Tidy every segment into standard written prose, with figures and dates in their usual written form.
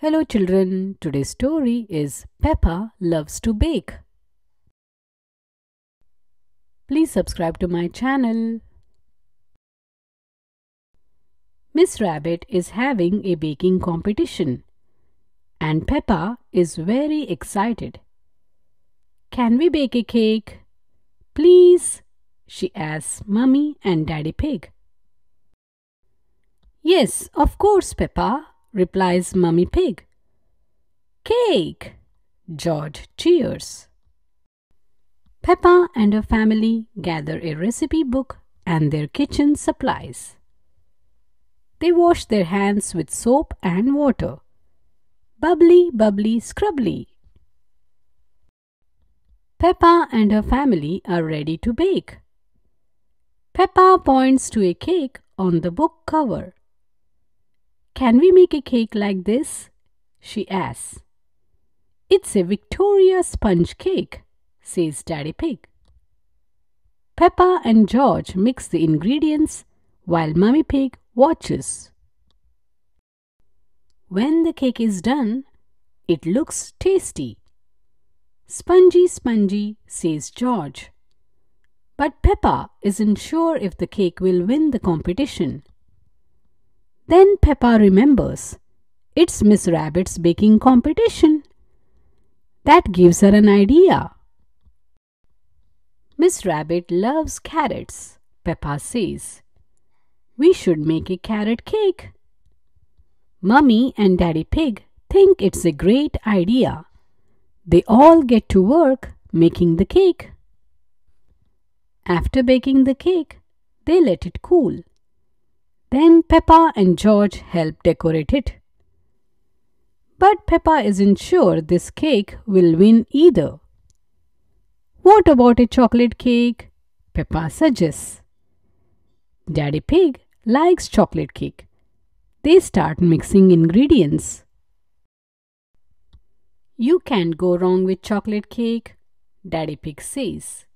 Hello children, today's story is Peppa Loves to Bake. Please subscribe to my channel. Miss Rabbit is having a baking competition and Peppa is very excited. Can we bake a cake? Please, she asks Mummy and Daddy Pig. Yes, of course, Peppa, replies Mummy Pig. Cake! George cheers. Peppa and her family gather a recipe book and their kitchen supplies. They wash their hands with soap and water. Bubbly, bubbly, scrubbly. Peppa and her family are ready to bake. Peppa points to a cake on the book cover. Can we make a cake like this? She asks. It's a Victoria sponge cake, says Daddy Pig. Peppa and George mix the ingredients while Mummy Pig watches. When the cake is done, it looks tasty. Spongy, spongy, says George. But Peppa isn't sure if the cake will win the competition. Then Peppa remembers, it's Miss Rabbit's baking competition. That gives her an idea. Miss Rabbit loves carrots, Peppa says. We should make a carrot cake. Mummy and Daddy Pig think it's a great idea. They all get to work making the cake. After baking the cake, they let it cool. Then Peppa and George help decorate it. But Peppa isn't sure this cake will win either. What about a chocolate cake? Peppa suggests. Daddy Pig likes chocolate cake. They start mixing ingredients. You can't go wrong with chocolate cake, Daddy Pig says.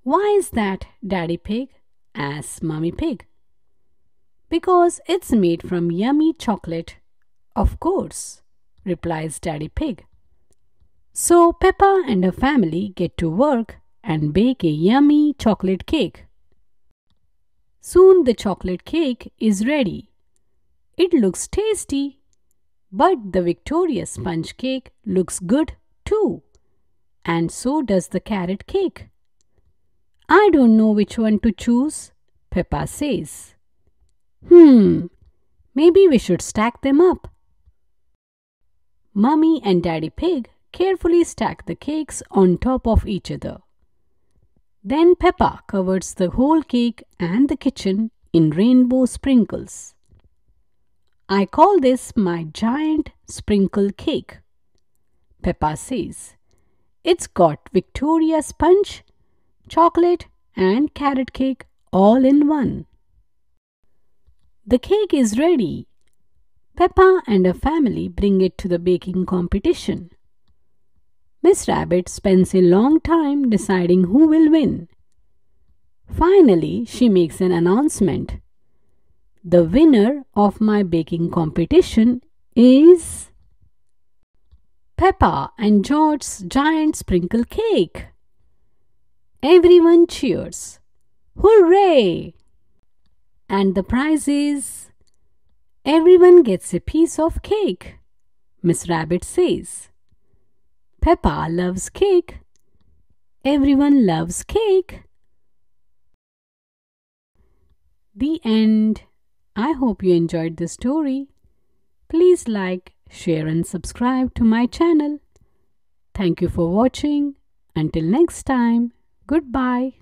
Why is that, Daddy Pig? Asks Mummy Pig. Because it's made from yummy chocolate. Of course, replies Daddy Pig. So Peppa and her family get to work and bake a yummy chocolate cake. Soon the chocolate cake is ready. It looks tasty, but the Victoria sponge cake looks good too. And so does the carrot cake. I don't know which one to choose, Peppa says. Maybe we should stack them up. Mummy and Daddy Pig carefully stack the cakes on top of each other. Then Peppa covers the whole cake and the kitchen in rainbow sprinkles. I call this my giant sprinkle cake, Peppa says. It's got Victoria sponge, chocolate and carrot cake all in one. The cake is ready. Peppa and her family bring it to the baking competition. Miss Rabbit spends a long time deciding who will win. Finally, she makes an announcement. The winner of my baking competition is Peppa and George's giant sprinkle cake. Everyone cheers. Hooray! And the prize is everyone gets a piece of cake, Miss Rabbit says. Peppa loves cake. Everyone loves cake. The end. I hope you enjoyed the story. Please like, share and subscribe to my channel. Thank you for watching. Until next time, goodbye.